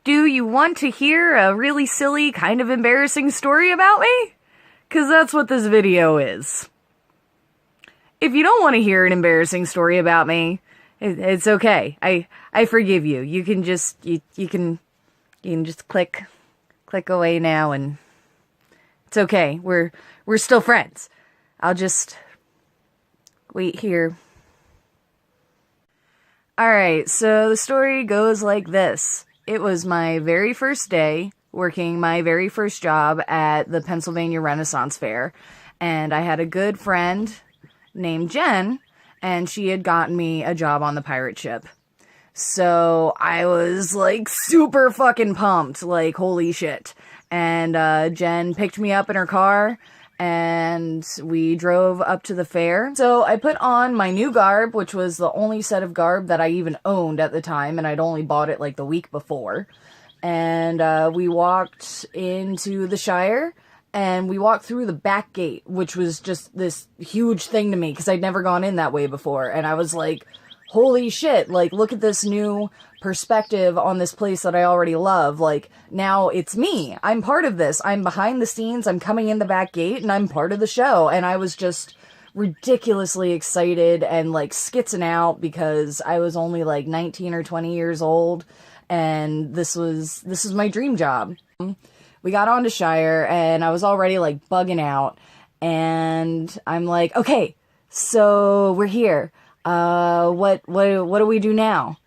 Do you want to hear a really silly, kind of embarrassing story about me? 'Cause that's what this video is. If you don't want to hear an embarrassing story about me, it's okay. I forgive you. You can just you can just click away now, and it's okay. We're still friends. I'll just wait here. Alright, so the story goes like this. It was my very first day working my very first job at the Pennsylvania Renaissance Fair, and I had a good friend named Jen, and she had gotten me a job on the pirate ship. So I was like super fucking pumped, like holy shit. And Jen picked me up in her car, and we drove up to the fair. So I put on my new garb, which was the only set of garb that I even owned at the time, and I'd only bought it like the week before. And we walked into the Shire, and we walked through the back gate, which was just this huge thing to me, because I'd never gone in that way before. And I was like, holy shit, like, look at this new perspective on this place that I already love. Like, now it's me. I'm part of this. I'm behind the scenes. I'm coming in the back gate, and I'm part of the show. And I was just ridiculously excited and, like, skitzing out because I was only, like, 19 or 20 years old, and this was my dream job. We got onto Shire, and I was already, like, bugging out, and I'm like, okay, so we're here. What do we do now?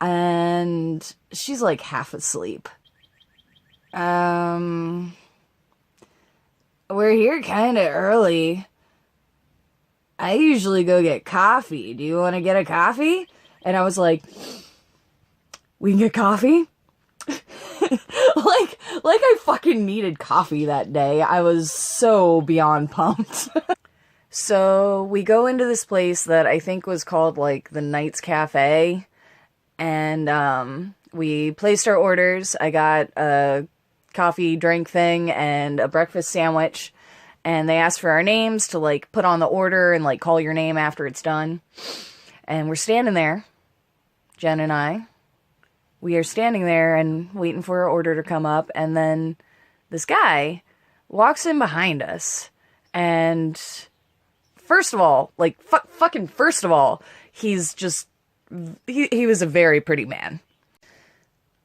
And she's like half asleep. We're here kind of early. I usually go get coffee. Do you want to get a coffee? And I was like, we can get coffee? like I fucking needed coffee that day. I was so beyond pumped. So we go into this place that I think was called, like, the Knights Cafe, and we placed our orders. I got a coffee drink thing and a breakfast sandwich, and they asked for our names to, like, put on the order and, like, call your name after it's done. And we're standing there, Jen and I. We are standing there and waiting for our order to come up, and then this guy walks in behind us, and first of all, like, first of all, he's just, he was a very pretty man.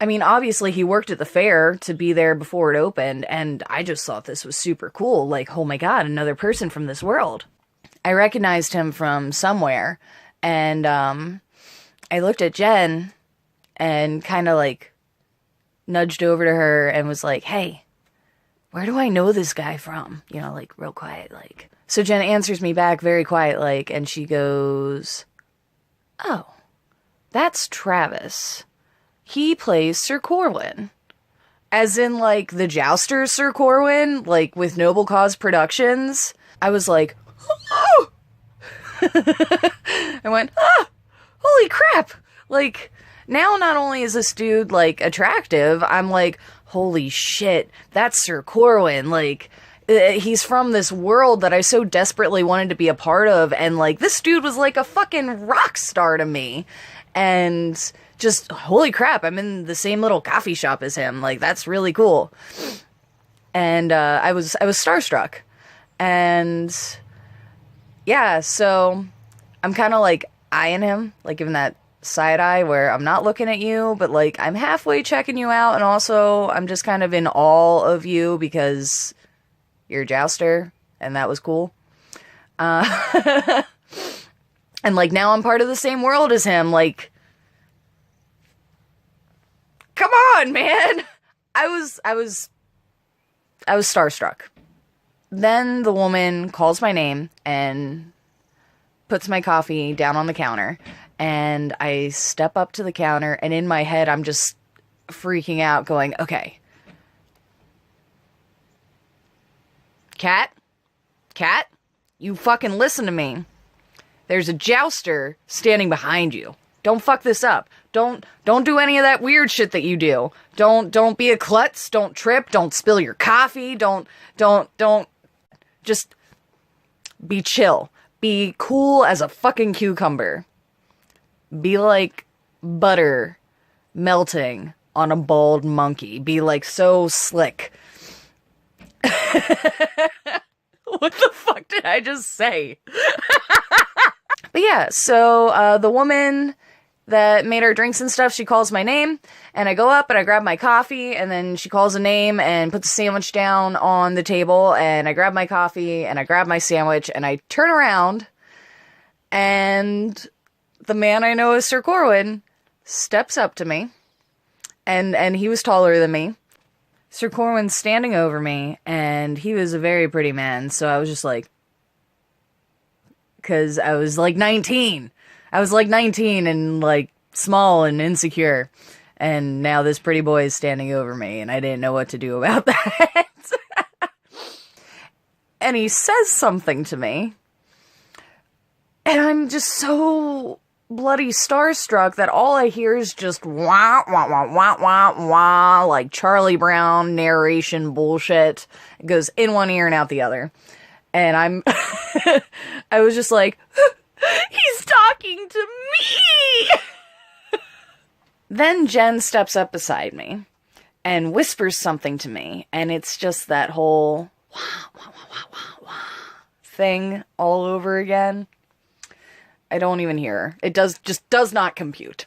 I mean, obviously he worked at the fair to be there before it opened, and I just thought this was super cool. Like, oh my god, another person from this world. I recognized him from somewhere, and I looked at Jen and kind of, like, nudged over to her and was like, hey, where do I know this guy from? You know, like, real quiet, like. So Jen answers me back very quiet, like, and she goes, oh, that's Travis. He plays Sir Corwin. As in, like, the Jouster Sir Corwin, like, with Noble Cause Productions. I was like, oh! I went, ah! Holy crap! Like, now not only is this dude, like, attractive, I'm like, holy shit, that's Sir Corwin, like, he's from this world that I so desperately wanted to be a part of, and, like, this dude was like a fucking rock star to me, and just, holy crap, I'm in the same little coffee shop as him, like, that's really cool. And, I was starstruck, and, yeah, so, I'm kind of, like, eyeing him, like, giving that side eye where I'm not looking at you, but, like, I'm halfway checking you out, and also, I'm just kind of in awe of you, because you're a jouster, and that was cool. And, like, now I'm part of the same world as him, like, come on, man! I was starstruck. Then the woman calls my name and puts my coffee down on the counter, and I step up to the counter, and in my head, I'm just freaking out, going, okay, Cat, you fucking listen to me. There's a jouster standing behind you. Don't fuck this up. Don't do any of that weird shit that you do. Don't be a klutz. Don't trip. Don't spill your coffee. Don't. Just be chill. Be cool as a fucking cucumber. Be like butter melting on a bald monkey. Be like so slick. What the fuck did I just say? But yeah, so the woman that made our drinks and stuff, she calls my name, and I go up and I grab my coffee, and then she calls a name and puts a sandwich down on the table, and I grab my coffee and I grab my sandwich and I turn around, and the man I know as Sir Corwin steps up to me, and he was taller than me. Sir Corwin's standing over me, and he was a very pretty man, so I was just like, because I was like 19. I was like 19 and like small and insecure, and now this pretty boy is standing over me, and I didn't know what to do about that. And he says something to me, and I'm just so bloody starstruck that all I hear is just wah, wah, wah, wah, wah, wah, like Charlie Brown narration bullshit. It goes in one ear and out the other. And I was just like, he's talking to me! Then Jen steps up beside me and whispers something to me, and it's just that whole wah, wah, wah, wah, wah, wah thing all over again. I don't even hear her. It just does not compute.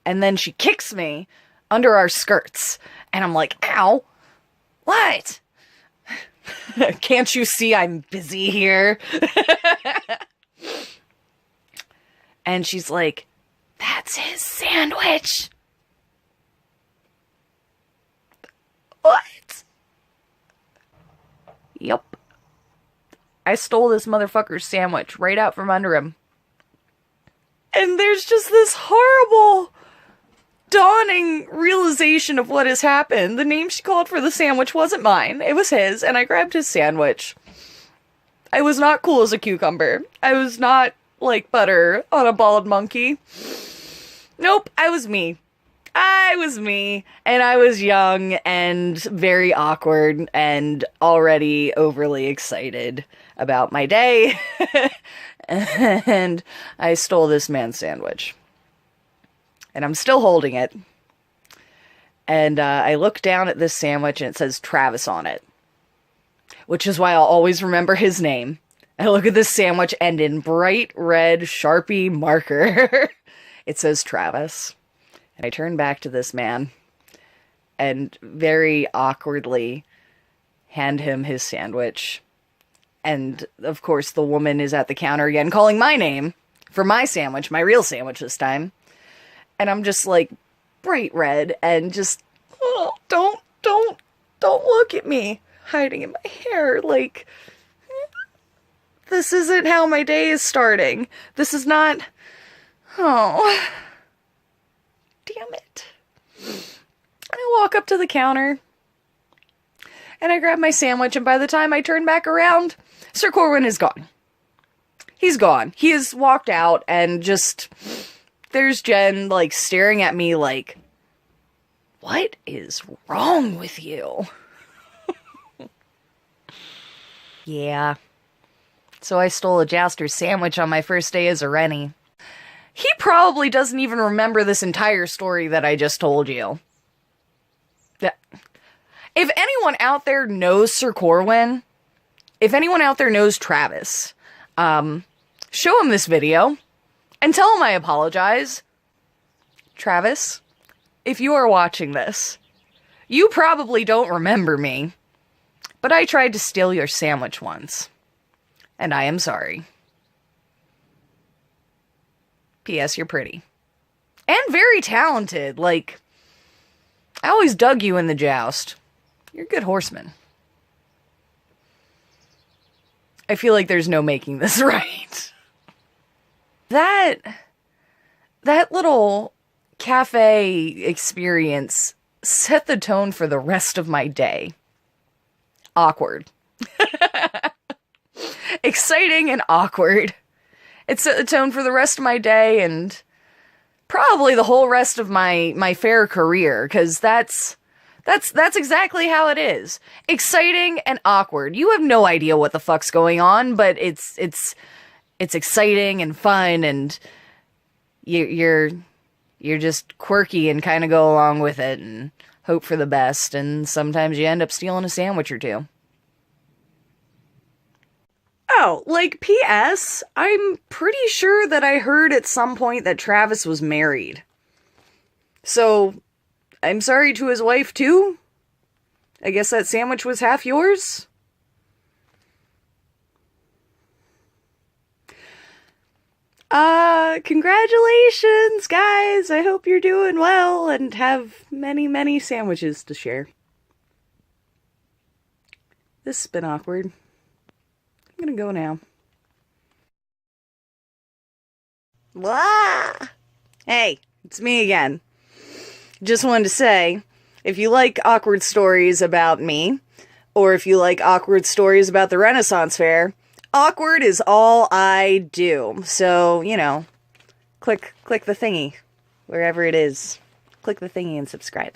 And then she kicks me under our skirts. And I'm like, ow. What? Can't you see I'm busy here? And she's like, that's his sandwich. What? Yep. I stole this motherfucker's sandwich right out from under him. And there's just this horrible dawning realization of what has happened. The name she called for the sandwich wasn't mine. It was his, and I grabbed his sandwich. I was not cool as a cucumber. I was not like butter on a bald monkey. Nope, I was me. I was me, and I was young and very awkward and already overly excited about my day. And I stole this man's sandwich. And I'm still holding it. And I look down at this sandwich and it says Travis on it. Which is why I'll always remember his name. I look at this sandwich and in bright red Sharpie marker, it says Travis. And I turn back to this man and very awkwardly hand him his sandwich. And, of course, the woman is at the counter again calling my name for my sandwich, my real sandwich this time. And I'm just, like, bright red and just, oh, don't look at me hiding in my hair. Like, this isn't how my day is starting. This is not, oh, damn it. And I walk up to the counter and I grab my sandwich, and by the time I turn back around, Sir Corwin is gone. He's gone. He has walked out, and just, there's Jen, like, staring at me like, what is wrong with you? Yeah. So I stole a Jouster sandwich on my first day as a Rennie. He probably doesn't even remember this entire story that I just told you. If anyone out there knows Sir Corwin, if anyone out there knows Travis, show him this video and tell him I apologize. Travis, if you are watching this, you probably don't remember me, but I tried to steal your sandwich once, and I am sorry. P.S. You're pretty. And very talented. Like, I always dug you in the joust. You're a good horseman. I feel like there's no making this right. That little cafe experience set the tone for the rest of my day. Awkward. Exciting and awkward. It set the tone for the rest of my day and probably the whole rest of my fair career, because that's exactly how it is. Exciting and awkward. You have no idea what the fuck's going on, but it's exciting and fun, and you're You're just quirky and kind of go along with it and hope for the best, and sometimes you end up stealing a sandwich or two. Oh, like, P.S., I'm pretty sure that I heard at some point that Travis was married. So, I'm sorry to his wife, too? I guess that sandwich was half yours? Congratulations, guys! I hope you're doing well and have many, many sandwiches to share. This has been awkward. I'm gonna go now. Blah! Hey, it's me again. Just wanted to say, if you like awkward stories about me, or if you like awkward stories about the Renaissance Fair, awkward is all I do. So, you know, click the thingy, wherever it is. Click the thingy and subscribe.